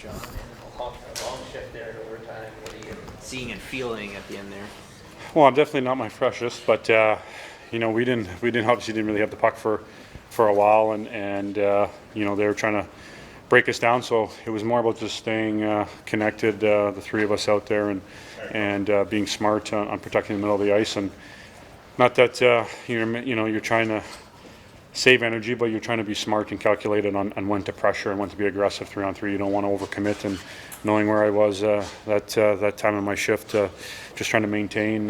John, and a long shift there at overtime. What are you seeing and feeling at the end there? Well, I'm definitely not my freshest, but we didn't obviously didn't really have the puck for a while, and they were trying to break us down. So it was more about just staying connected, the three of us out there, and being smart on protecting the middle of the ice. And not that you're trying to save energy, but you're trying to be smart and calculated on when to pressure and when to be aggressive 3-on-3. You don't want to overcommit. And knowing where I was that time in my shift, just trying to maintain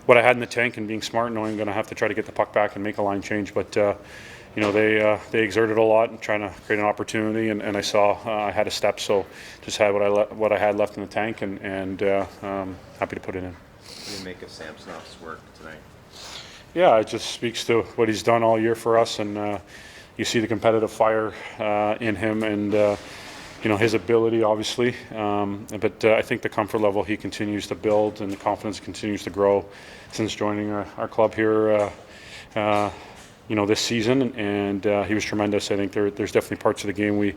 what I had in the tank and being smart, knowing I'm going to have to try to get the puck back and make a line change. But they exerted a lot and trying to create an opportunity, and I saw I had a step, so just had what I had left in the tank, and happy to put it in. What do you make of Samsonov's work tonight? Yeah, it just speaks to what he's done all year for us, and you see the competitive fire in him, and his ability, obviously. But I think the comfort level he continues to build, and the confidence continues to grow since joining our club here. This season, and he was tremendous. I think there's definitely parts of the game we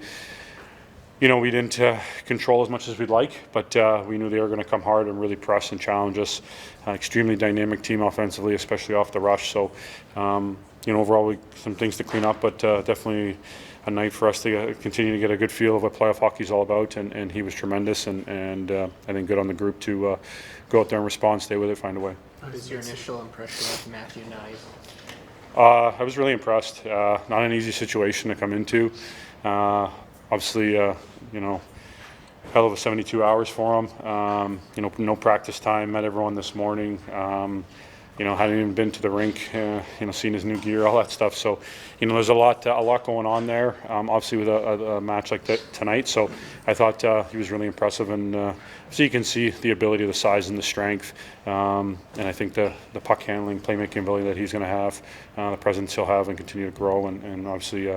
didn't control as much as we'd like, but we knew they were going to come hard and really press and challenge us. Extremely dynamic team offensively, especially off the rush. So, overall, some things to clean up, but definitely a night for us to continue to get a good feel of what playoff hockey is all about. And he was tremendous, and I think good on the group to go out there and respond, stay with it, find a way. What is your initial impression of Matthew Knies? I was really impressed. Not an easy situation to come into. Obviously, hell of a 72 hours for him. No practice time. Met everyone this morning. Hadn't even been to the rink. Seen his new gear, all that stuff. So, there's a lot going on there. Obviously, with a match like that tonight. So, I thought he was really impressive, and so you can see the ability, the size, and the strength. And I think the puck handling, playmaking ability that he's going to have, the presence he'll have, and continue to grow, and obviously,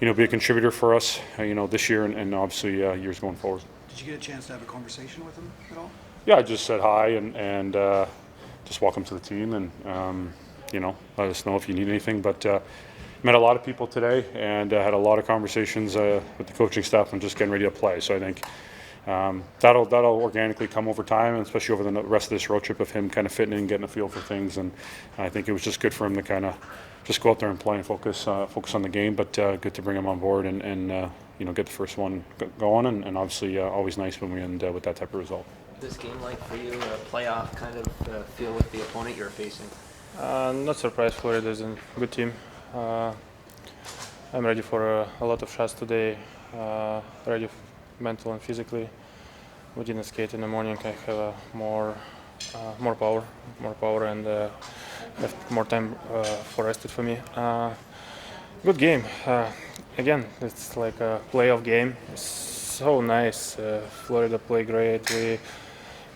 be a contributor for us, this year, and obviously years going forward. Did you get a chance to have a conversation with him at all? Yeah, I just said hi and just welcome to the team, and let us know if you need anything. But met a lot of people today, and had a lot of conversations with the coaching staff and just getting ready to play. So I think that'll organically come over time, and especially over the rest of this road trip of him kind of fitting in, getting a feel for things. And I think it was just good for him to kind of just go out there and play and focus on the game. But good to bring him on board and get the first one going. And obviously always nice when we end with that type of result. This game like for you, a playoff kind of feel with the opponent you're facing? Not surprised. Florida is a good team. I'm ready for a lot of shots today. Ready mental and physically. We didn't skate in the morning. I have more power, and have more time for rested for me. Good game. Again, it's like a playoff game. It's so nice. Florida play great. We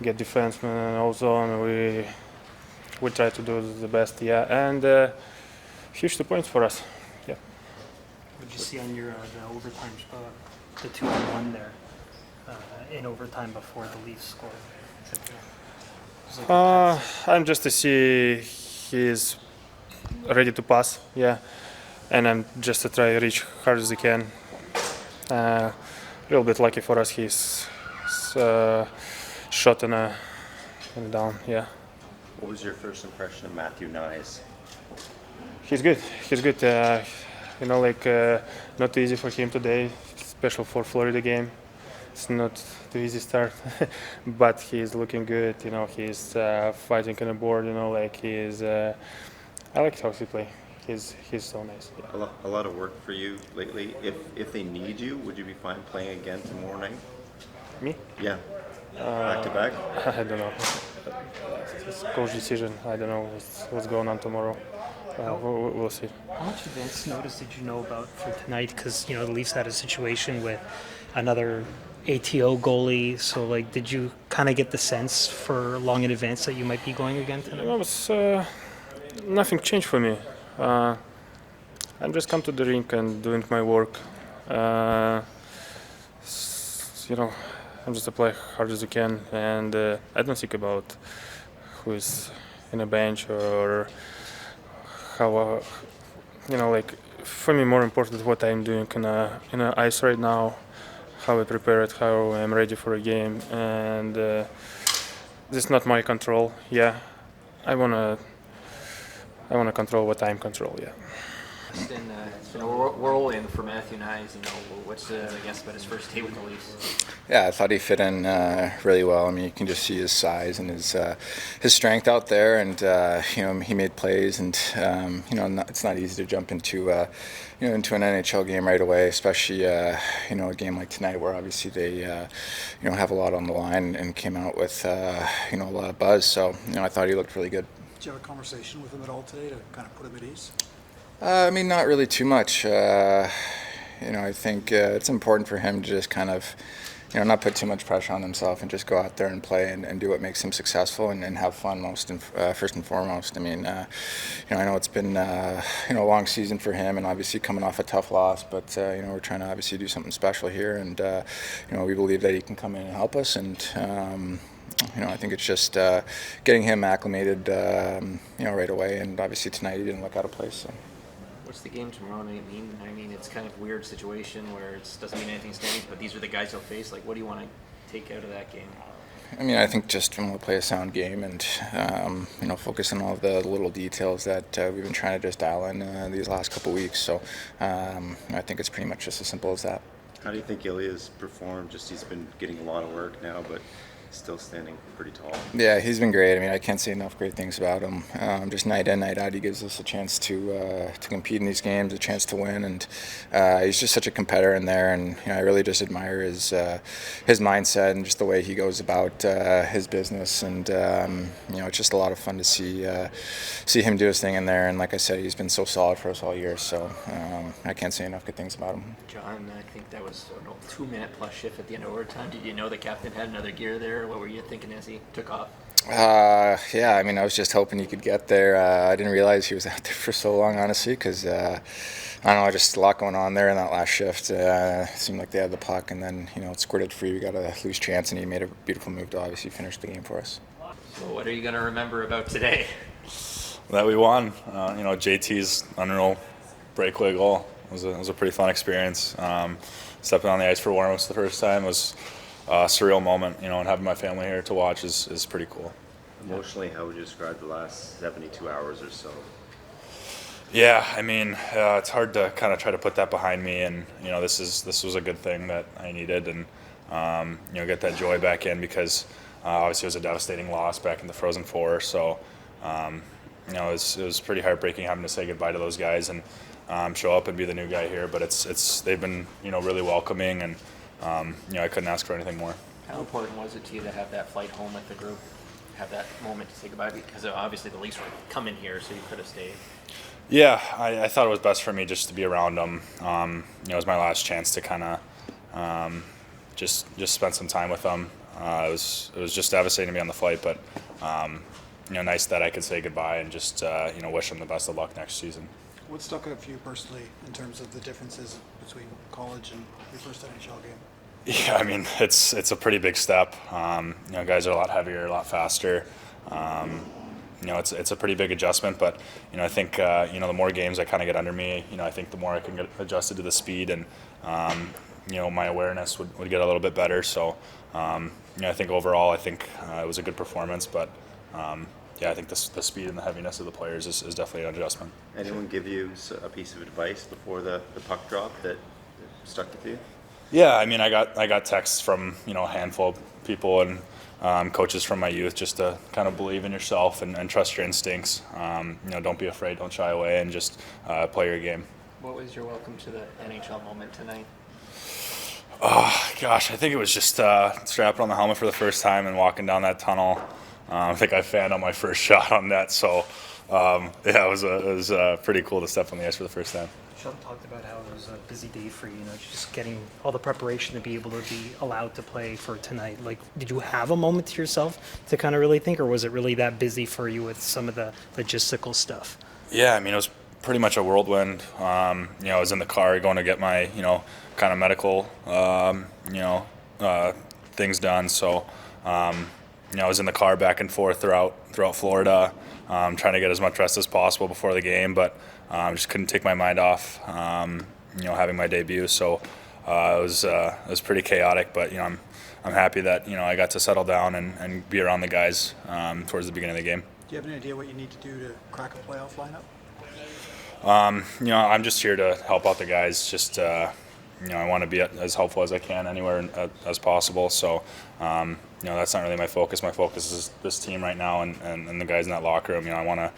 get defensemen in all zone. We try to do the best. Yeah, and huge 2 points for us. Yeah. What did you see on your the overtime, the 2-on-1 there in overtime before the Leafs scored? I'm just to see he's ready to pass, yeah, and I'm just to try to reach hard as I can. A little bit lucky for us, he's shot and down, yeah. What was your first impression of Matthew Knies? He's good. Not easy for him today, especially for Florida game. It's not too easy start, but he's looking good. He's fighting on the board. I like how he play. He's so nice. Yeah. A lot of work for you lately. If they need you, would you be fine playing again tomorrow night? Me? Yeah. Back to back? I don't know. It's coach decision. I don't know what's going on tomorrow. We'll see. How much advance notice did you know about for tonight? Because the Leafs had a situation with another ATO goalie. So did you kind of get the sense for long in advance that you might be going again tonight? Nothing changed for me. I'm just come to the rink and doing my work. I'm just apply hard as I can, and I don't think about who is in a bench or how. For me, more important what I'm doing in a ice right now, how I prepared, how I'm ready for a game, and this is not my control. Yeah, I wanna control what I'm control. Yeah. It's been a whirlwind for Matthew Knies. What's I guess about his first day with the Leafs? Yeah, I thought he fit in really well. I mean, you can just see his size and his strength out there, and he made plays, and it's not easy to jump into into an NHL game right away, especially a game like tonight where obviously they have a lot on the line and came out with a lot of buzz. So I thought he looked really good. Did you have a conversation with him at all today to kind of put him at ease? I mean, not really too much. I think it's important for him to just kind of, not put too much pressure on himself and just go out there and play and do what makes him successful and have fun first and foremost. I mean, I know it's been a long season for him and obviously coming off a tough loss, but we're trying to obviously do something special here, and we believe that he can come in and help us, and I think it's just getting him acclimated, right away, and obviously tonight he didn't look out of place. So. What's the game tomorrow night mean? I mean, it's kind of a weird situation where it doesn't mean anything standings, but these are the guys he'll face. Like, what do you want to take out of that game? I mean, I think just we'll play a sound game and, focus on all the little details that we've been trying to just dial in these last couple of weeks. So I think it's pretty much just as simple as that. How do you think Ilya's performed? He's been getting a lot of work now, but still standing pretty tall. Yeah, he's been great. I mean, I can't say enough great things about him. Just night in, night out, he gives us a chance to compete in these games, a chance to win, and he's just such a competitor in there. And I really just admire his mindset and just the way he goes about his business. And it's just a lot of fun to see him do his thing in there. And like I said, he's been so solid for us all year. So I can't say enough good things about him. John, I think that was a 2-minute plus shift at the end of overtime. Did you know the captain had another gear there? What were you thinking as he took off? Yeah, I mean, I was just hoping he could get there. I didn't realize he was out there for so long, honestly, because I don't know, just a lot going on there in that last shift. It seemed like they had the puck, and then it squirted free. We got a loose chance, and he made a beautiful move to obviously finish the game for us. So, what are you going to remember about today? That we won. JT's unreal breakaway goal was a pretty fun experience. Stepping on the ice for warm-ups the first time was a surreal moment, and having my family here to watch is pretty cool. Emotionally, how would you describe the last 72 hours or so? Yeah, I mean, it's hard to kind of try to put that behind me, and this was a good thing that I needed, and get that joy back in, because obviously it was a devastating loss back in the Frozen Four. So it was pretty heartbreaking having to say goodbye to those guys and show up and be the new guy here. But they've been really welcoming, and I couldn't ask for anything more. How important was it to you to have that flight home with the group, have that moment to say goodbye? Because obviously the Leafs were coming here, so you could have stayed. Yeah, I thought it was best for me just to be around them. It was my last chance to kind of just spend some time with them. It was just devastating to be on the flight, but nice that I could say goodbye and just wish them the best of luck next season. What stuck out for you personally in terms of the differences between college and your first NHL game? Yeah, I mean, it's a pretty big step. Guys are a lot heavier, a lot faster. It's a pretty big adjustment, but I think the more games I kind of get under me, I think the more I can get adjusted to the speed, and my awareness would get a little bit better. So I think overall, it was a good performance, but I think the speed and the heaviness of the players is definitely an adjustment. Anyone give you a piece of advice before the puck drop that stuck with you? Yeah, I mean, I got texts from a handful of people and coaches from my youth just to kind of believe in yourself and trust your instincts. Don't be afraid, don't shy away, and just play your game. What was your welcome to the NHL moment tonight? Oh gosh, I think it was just strapping on the helmet for the first time and walking down that tunnel. I think I fanned on my first shot on net, so it was pretty cool to step on the ice for the first time. Sheldon talked about how it was a busy day for you, just getting all the preparation to be able to be allowed to play for tonight. Like, did you have a moment to yourself to kind of really think, or was it really that busy for you with some of the logistical stuff? Yeah, I mean, it was pretty much a whirlwind. I was in the car going to get my, kind of medical, things done. So, I was in the car back and forth throughout Florida, trying to get as much rest as possible before the game, but just couldn't take my mind off, having my debut. So, it was pretty chaotic, but I'm happy that I got to settle down and be around the guys towards the beginning of the game. Do you have any idea what you need to do to crack a playoff lineup? I'm just here to help out the guys. Just I want to be as helpful as I can anywhere as possible. So that's not really my focus. My focus is this team right now and the guys in that locker room. I want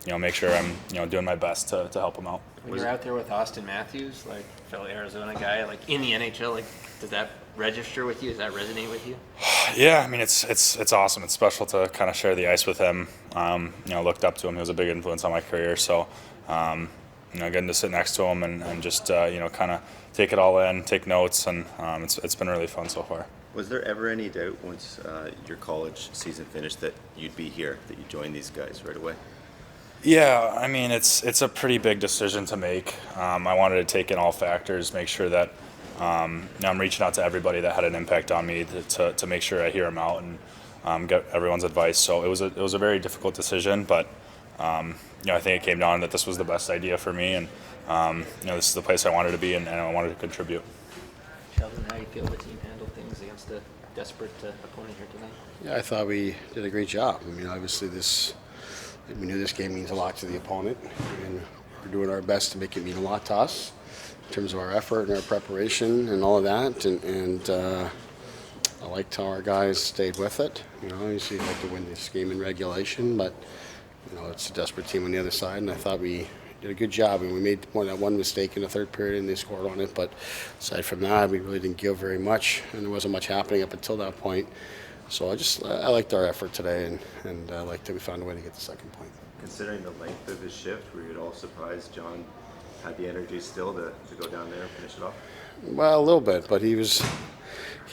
to make sure I'm doing my best to help them out. When you're out there with Auston Matthews, like fellow Arizona guy, like in the NHL, like does that register with you? Does that resonate with you? Yeah, I mean it's awesome. It's special to kind of share the ice with him. Looked up to him. He was a big influence on my career. So getting to sit next to him and just kind of take it all in, take notes, and it's been really fun so far. Was there ever any doubt once your college season finished that you'd be here, that you'd join these guys right away? Yeah, I mean it's a pretty big decision to make. I wanted to take in all factors, make sure that I'm reaching out to everybody that had an impact on me to make sure I hear them out and get everyone's advice. So it was a very difficult decision, but I think it came down that this was the best idea for me, and this is the place I wanted to be, and I wanted to contribute. Sheldon, how do you feel the team handled things against a desperate opponent here tonight? Yeah, I thought we did a great job. I mean, obviously we knew this game means a lot to the opponent, and we're doing our best to make it mean a lot to us in terms of our effort and our preparation and all of that. And I liked how our guys stayed with it. Obviously you'd like to win this game in regulation, but it's a desperate team on the other side, and I thought we did a good job. And we made one mistake in the third period, and they scored on it. But aside from that, we really didn't give very much, and there wasn't much happening up until that point. So I liked our effort today, and I liked that we found a way to get the second point. Considering the length of his shift, were you at all surprised John had the energy still to go down there and finish it off? Well, a little bit, but he was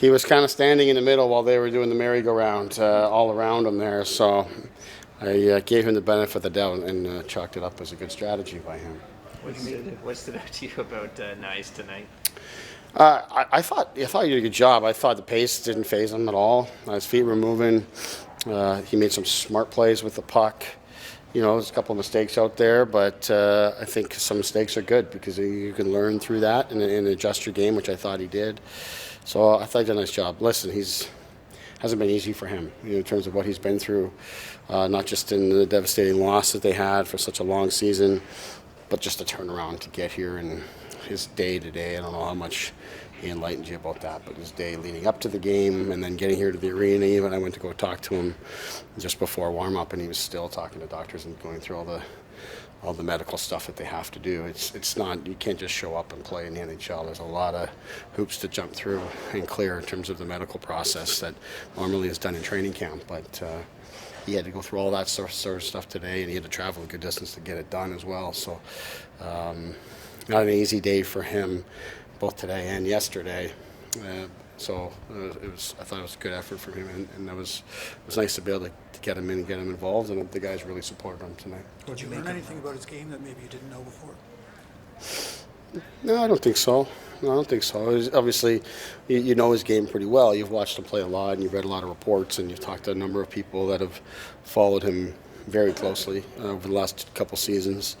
kind of standing in the middle while they were doing the merry-go-round all around him there. So I gave him the benefit of the doubt and chalked it up as a good strategy by him. What stood out to you about Knies tonight? I thought he did a good job. I thought the pace didn't faze him at all. His feet were moving. He made some smart plays with the puck. There's a couple of mistakes out there, but I think some mistakes are good because you can learn through that and adjust your game, which I thought he did. So I thought he did a nice job. Listen, hasn't been easy for him in terms of what he's been through, not just in the devastating loss that they had for such a long season, but just to turn around to get here and his day to day. I don't know how much he enlightened you about that, but his day leading up to the game and then getting here to the arena. Even I went to go talk to him just before warm up, and he was still talking to doctors and going through all the medical stuff that they have to do. It's not, you can't just show up and play in the NHL. There's a lot of hoops to jump through and clear in terms of the medical process that normally is done in training camp. But he had to go through all that sort of stuff today, and he had to travel a good distance to get it done as well. So not an easy day for him, both today and yesterday. So I thought it was a good effort from him, and it was nice to be able to get him in and get him involved, and the guys really supported him tonight. Did you learn anything about his game that maybe you didn't know before? No, I don't think so. Obviously, you know his game pretty well. You've watched him play a lot, and you've read a lot of reports, and you've talked to a number of people that have followed him very closely over the last couple seasons.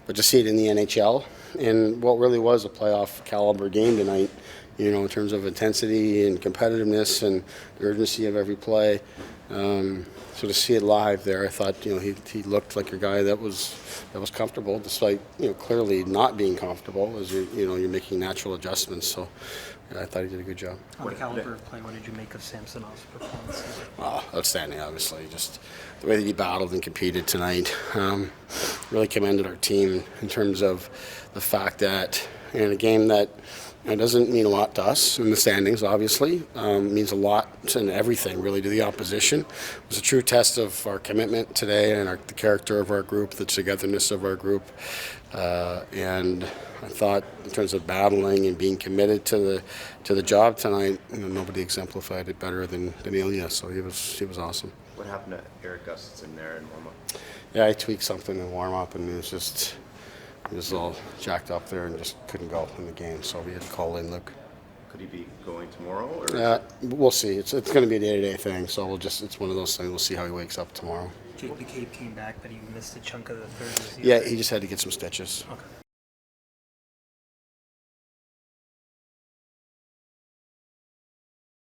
But to see it in the NHL, and what really was a playoff caliber game tonight, in terms of intensity and competitiveness and the urgency of every play. So to see it live there, I thought he looked like a guy that was comfortable, despite clearly not being comfortable as you're making natural adjustments. So I thought he did a good job. On the caliber of play, what did you make of Samsonov's performance? Outstanding, obviously. Just the way that he battled and competed tonight. Really commended our team in terms of the fact that in a game that doesn't mean a lot to us in the standings, obviously. Means a lot and everything, really, to the opposition. It was a true test of our commitment today and the character of our group, the togetherness of our group. And I thought, in terms of battling and being committed to the job tonight, nobody exemplified it better than Ilya. So he was awesome. What happened to Eric Gustafson there in warm-up? Yeah, he tweaked something in warm-up, and he was all jacked up there and just couldn't go in the game, so we had to call in Luke. Could he be going tomorrow? Or we'll see. It's going to be a day-to-day thing, so it's one of those things. We'll see how he wakes up tomorrow. Jake McCabe came back, but he missed a chunk of the third. Yeah, he just had to get some stitches. Okay.